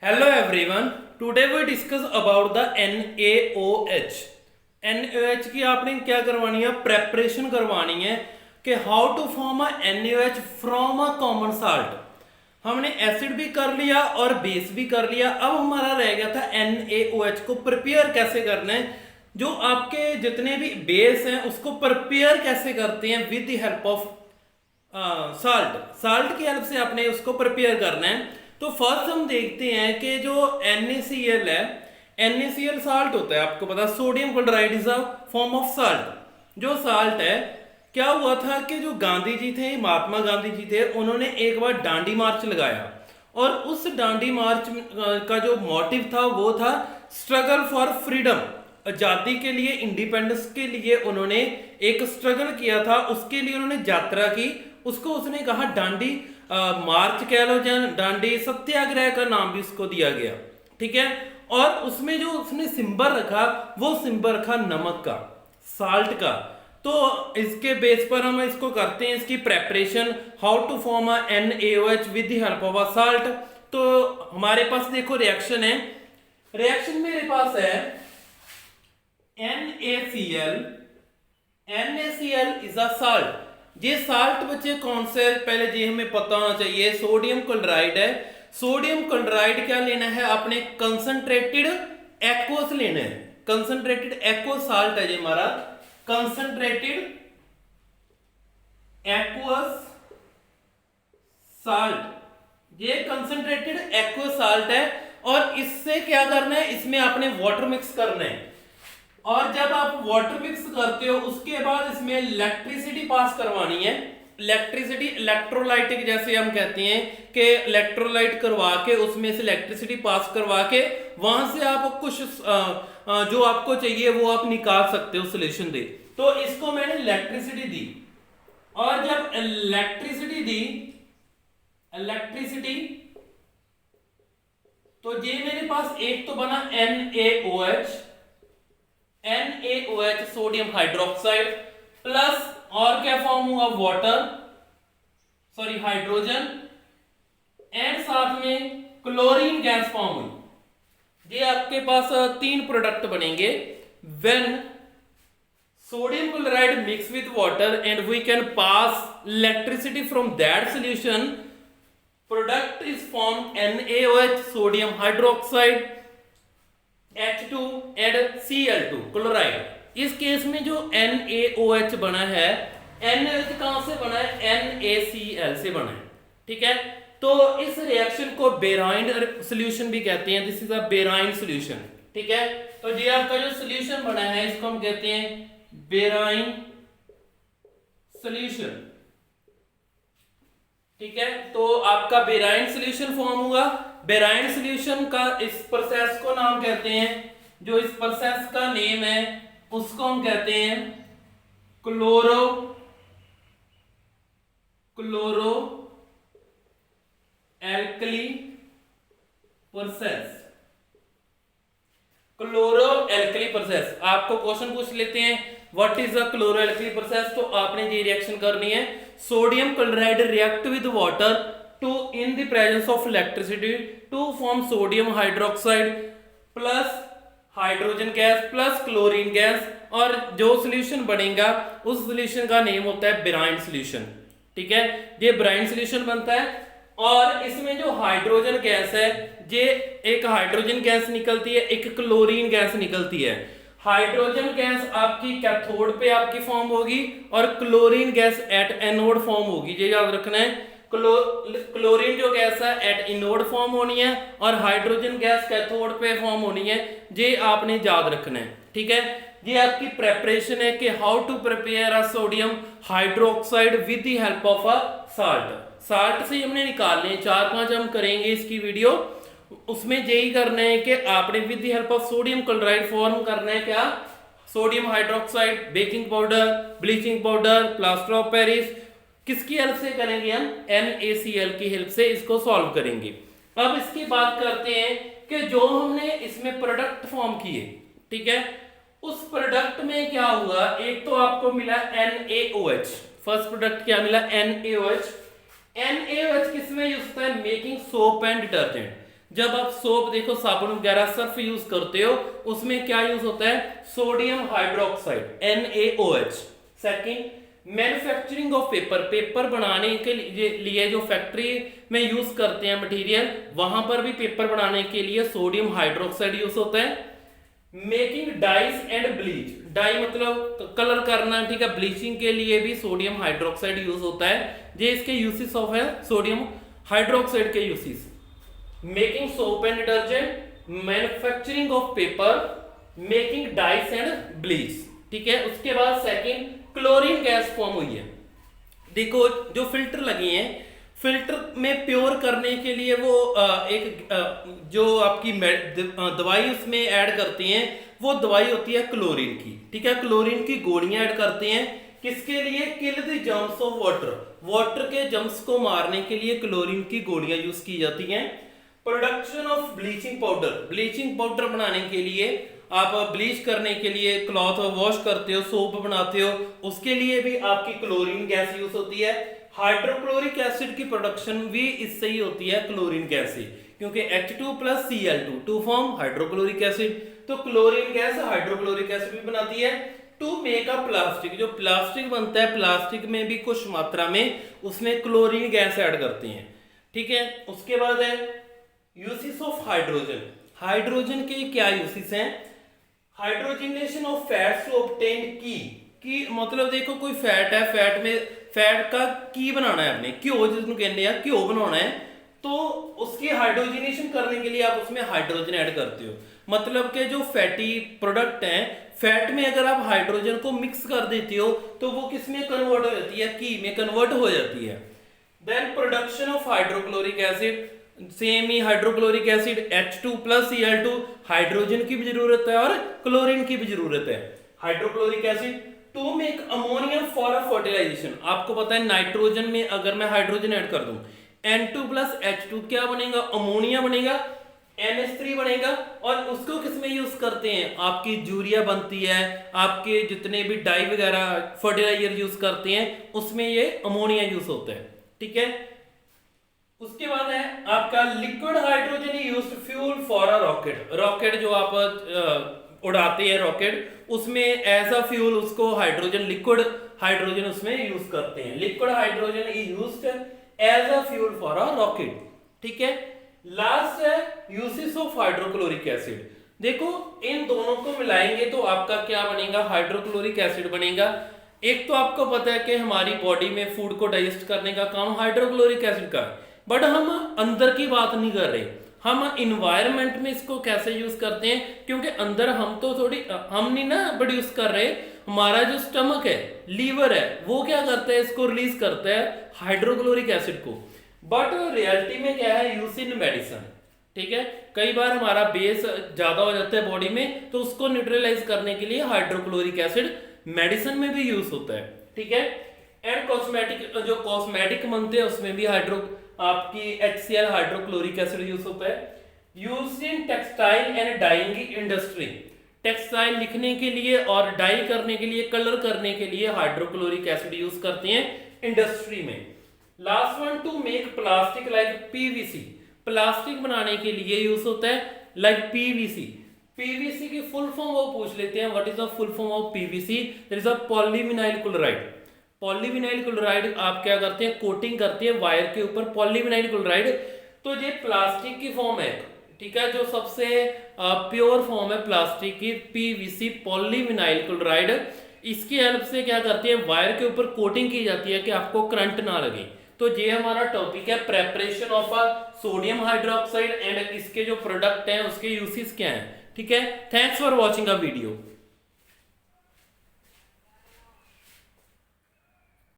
Hello everyone. Today we discuss about the NaOH. NaOH की आपने क्या करवानी है, प्रेपरेशन करवानी है कि how to form a NaOH from a common salt. हमने एसिड भी कर लिया और बेस भी कर लिया। अब हमारा रह गया था NaOH को प्रिपेयर कैसे करना है। जो आपके जितने भी बेस हैं उसको प्रिपेयर कैसे करते हैं with the help of salt की हेल्प से आपने उसको प्रिपेयर करना है। तो फर्स्ट हम देखते हैं कि जो NaCl है, NaCl साल्ट होता है, आपको पता sodium chloride is a form of salt. जो साल्ट है, क्या हुआ था कि जो गांधी जी थे, महात्मा गांधी जी थे, उन्होंने एक बार डांडी मार्च लगाया और उस डांडी मार्च का जो मोटिव था वो था स्ट्रगल फॉर फ्रीडम, आजादी के लिए, इंडिपेंडेंस के लिए उन्होंने एक स्ट्रगल किया था। उसके लिए उन्होंने यात्रा की, उसको उसने कहा डांडी मार्च कह लो, डांडी सत्याग्रह का नाम भी उसको दिया गया, ठीक है। और उसमें जो उसने सिंबल रखा वो सिंबल रखा नमक का, साल्ट का। तो इसके बेस पर हम इसको करते हैं, इसकी preparation, how to form a NaOH with the help of a salt. तो हमारे पास देखो रिएक्शन है, रिएक्शन मेरे पास है NaCl। NaCl is a salt. ये साल्ट बच्चे कौन से, पहले ये हमें पता होना चाहिए। सोडियम क्लोराइड है, सोडियम क्लोराइड क्या लेना है आपने, कंसंट्रेटेड एक्वस लेना है। कंसंट्रेटेड एक्वस साल्ट है ये हमारा, कंसंट्रेटेड एक्वस साल्ट। ये कंसंट्रेटेड एक्वस साल्ट है और इससे क्या करना है, इसमें आपने वाटर मिक्स करना है। और जब आप वाटर मिक्स करते हो उसके बाद इसमें इलेक्ट्रिसिटी पास करवानी है। इलेक्ट्रिसिटी इलेक्ट्रोलाइटिक, जैसे हम कहते हैं कि इलेक्ट्रोलाइट करवा के उसमें से इलेक्ट्रिसिटी पास करवा के वहां से आप कुछ जो आपको चाहिए वो आप निकाल सकते हो, सोल्यूशन दे। तो इसको मैंने इलेक्ट्रिसिटी दी और जब इलेक्ट्रिसिटी दी, इलेक्ट्रिसिटी, तो ये मेरे पास एक तो बना NaOH, NaOH sodium hydroxide, plus और क्या फॉर्म हुआ, वाटर, सॉरी हाइड्रोजन, एंड साथ में क्लोरीन गैस फॉर्म हुई। ये आपके पास तीन प्रोडक्ट बनेंगे। When sodium chloride mix with water and we can pass electricity from that solution, product is formed NaOH sodium hydroxide H2 and Cl2 chloride. इस case में जो NaOH बना है, NaOH कहां से बना है, NaCl से बना है, ठीक है। तो इस रिएक्शन को बेराइन सोल्यूशन भी कहते हैं, this is a brine solution, ठीक है। तो ये आपका जो सोल्यूशन बना है इसको हम कहते हैं बेराइन सोल्यूशन, ठीक है। तो आपका बेराइन सोल्यूशन फॉर्म हुआ। बेराइन सोल्यूशन का इस प्रोसेस को नाम कहते हैं, जो इस प्रोसेस का नेम है उसको हम कहते हैं chloro alkali process. Chloro alkali process, आपको क्वेश्चन पूछ लेते हैं what is a chloro alkali process. तो आपने ये रिएक्शन करनी है, sodium chloride react with water to in the presence of electricity to form sodium hydroxide plus hydrogen gas plus chlorine gas, और जो सोल्यूशन बनेगा उस सोल्यूशन का नेम होता है बेराइन सोल्यूशन, ठीक है। ये बेराइन सोल्यूशन बनता है और इसमें जो हाइड्रोजन गैस है, ये एक हाइड्रोजन गैस निकलती है, एक क्लोरीन गैस निकलती है। हाइड्रोजन गैस आपकी कैथोड पे आपकी फॉर्म होगी और chlorine gas at anode form होगी, ये याद रखना है। क्लोरीन जो गैस है एट इनोड फॉर्म होनी है और हाइड्रोजन गैस कैथोड पे फॉर्म होनी है, ये आपने याद रखना है, ठीक है। ये आपकी प्रेपरेशन है कि how to prepare a sodium hydroxide with the help of a salt. Salt से हमने निकालने हैं, 4-5 हम करेंगे इसकी वीडियो। उसमें यही करना है कि आपने with the help of sodium chloride form करना है क्या, sodium hydroxide, baking powder, bleaching powder, plaster of Paris. किसकी हेल्प से करेंगे हम, NaCl की हेल्प से इसको सॉल्व करेंगे। अब इसकी बात करते हैं कि जो हमने इसमें प्रोडक्ट फॉर्म किए, ठीक है, उस प्रोडक्ट में क्या हुआ। एक तो आपको मिला NaOH, फर्स्ट प्रोडक्ट क्या मिला, NaOH। NaOH किसमें यूज होता है, मेकिंग सोप एंड डिटर्जेंट। जब आप सोप देखो साबुन वगैरह सर्फ यूज करते हो उसमें क्या यूज होता है, sodium hydroxide NaOH। Second manufacturing of paper, paper बनाने के लिए जो फैक्ट्री में यूज करते हैं मटेरियल, वहां पर भी पेपर बनाने के लिए सोडियम हाइड्रोक्साइड यूज होता है। Making dyes and bleach, dye मतलब कलर करना, ठीक है, ब्लीचिंग के लिए भी सोडियम हाइड्रोक्साइड यूज होता है। ये इसके यूसेस ऑफ है सोडियम हाइड्रोक्साइड के uses. Making soap and detergent, manufacturing of paper, making dice and bleach, ठीक है। उसके बाद सेकंड क्लोरीन गैस फॉर्म हुई है। देखो जो फिल्टर लगे हैं, फिल्टर में प्योर करने के लिए वो जो आपकी दवाई उसमें ऐड करते हैं, वो दवाई होती है क्लोरीन की, ठीक है। क्लोरीन की गोलियां ऐड करते हैं, किसके लिए, kill the germs of water, water के जर्म्स को मारने के लिए क्लोरीन की गोलियां यूज की जाती हैं। Production of bleaching powder, bleaching powder बनाने के लिए, आप ब्लीच करने के लिए क्लॉथ वॉश करते हो, सोप बनाते हो, उसके लिए भी आपकी क्लोरीन गैस यूज होती है। हाइड्रोक्लोरिक एसिड की प्रोडक्शन भी इससे ही होती है, क्लोरीन गैस से, क्योंकि H2 + Cl2 to form hydrochloric acid, तो क्लोरीन गैस हाइड्रोक्लोरिक एसिड भी बनाती है। टू मेक अ प्लास्टिक, जो प्लास्टिक बनता है, प्लास्टिक में भी कुछ मात्रा में उसमें क्लोरीन गैस ऐड करते हैं, ठीक है। उसके बाद है यूसेस ऑफ हाइड्रोजन, हाइड्रोजन के क्या यूसेस हैं। Hydrogenation of fats to obtain की मतलब देखो कोई फैट है, फैट में फैट का की बनाना है आपने, घ्यो जिसको कहते हैं, घ्यो बनाना है, तो उसकी हाइड्रोजनेशन करने के लिए आप उसमें हाइड्रोजन ऐड करते हो। मतलब के जो फैटी प्रोडक्ट हैं, फैट में अगर आप हाइड्रोजन को मिक्स कर देते हो तो वो किस में कन्वर्ट हो जाती है, की में कन्वर्ट हो जाती है। Then production of hydrochloric acid, same ही hydrochloric acid H2 + Cl2, hydrogen की भी जरूरत है और क्लोरीन की भी जरूरत है। Hydrochloric acid to make ammonia for a fertilization, आपको पता है नाइट्रोजन में अगर मैं हाइड्रोजन ऐड कर दूं, N2 + H2 क्या बनेगा, अमोनिया बनेगा, NH3 बनेगा, और उसको किसमें यूज करते हैं, आपकी यूरिया बनती है, आपके जितने भी डाई वगैरह फर्टिलाइजर यूज करते हैं उसमें ये अमोनिया यूज होता है, ठीक है। उसके बाद है आपका liquid hydrogen used fuel for a rocket, rocket जो आप उड़ाते हैं रॉकेट, उसमें एज अ फ्यूल उसको हाइड्रोजन, लिक्विड हाइड्रोजन उसमें यूज करते हैं। Liquid hydrogen is used as a fuel for a rocket, ठीक है। लास्ट है यूसेस ऑफ हाइड्रोक्लोरिक एसिड, देखो इन दोनों को मिलाएंगे तो आपका क्या बनेगा, हाइड्रोक्लोरिक एसिड बनेगा। एक तो आपको पता है कि हमारी बॉडी में फूड को डाइजेस्ट करने का काम हाइड्रोक्लोरिक एसिड का है, बट हम अंदर की बात नहीं कर रहे, हम इन्वायरमेंट में इसको कैसे यूज करते हैं, क्योंकि अंदर हम तो थोड़ी हम नहीं ना प्रोड्यूस कर रहे, हमारा जो स्टमक है, लीवर है, वो क्या करता है, इसको रिलीज करता है हाइड्रोक्लोरिक एसिड को। बट रियलिटी में क्या है, यूज इन मेडिसिन, ठीक है। कई बार हमारा बेस ज्यादा हो जाता है बॉडी में, तो उसको न्यूट्रलाइज करने के लिए हाइड्रोक्लोरिक एसिड मेडिसिन में भी यूज होता है, ठीक है। एंड कॉस्मेटिक, जो कॉस्मेटिक बनते हैं उसमें भी आपकी HCl हाइड्रोक्लोरिक एसिड यूज होता है। Used in textile and dyeing industry, textile लिखने के लिए और डाई करने के लिए, कलर करने के लिए हाइड्रोक्लोरिक एसिड यूज करते हैं इंडस्ट्री में। Last one two make plastic like PVC, plastic बनाने के लिए यूज होता है लाइक PVC। PVC की फुल फॉर्म वो पूछ लेते हैं, what is the full form of PVC, that is a polyvinyl chloride. Polyvinyl chloride आप क्या करते हैं, कोटिंग करते हैं वायर के ऊपर पॉलीविनाइल क्लोराइड, तो ये प्लास्टिक की फॉर्म है, ठीक है। जो सबसे प्योर फॉर्म है प्लास्टिक की, PVC पॉलीविनाइल क्लोराइड, इसकी हेल्प से क्या करते हैं, वायर के ऊपर कोटिंग की जाती है कि आपको करंट ना लगे। तो ये हमारा टॉपिक है preparation of a sodium hydroxide and इसके जो प्रोडक्ट हैं उसके यूसेस क्या हैं, ठीक है। Thanks for watching a video.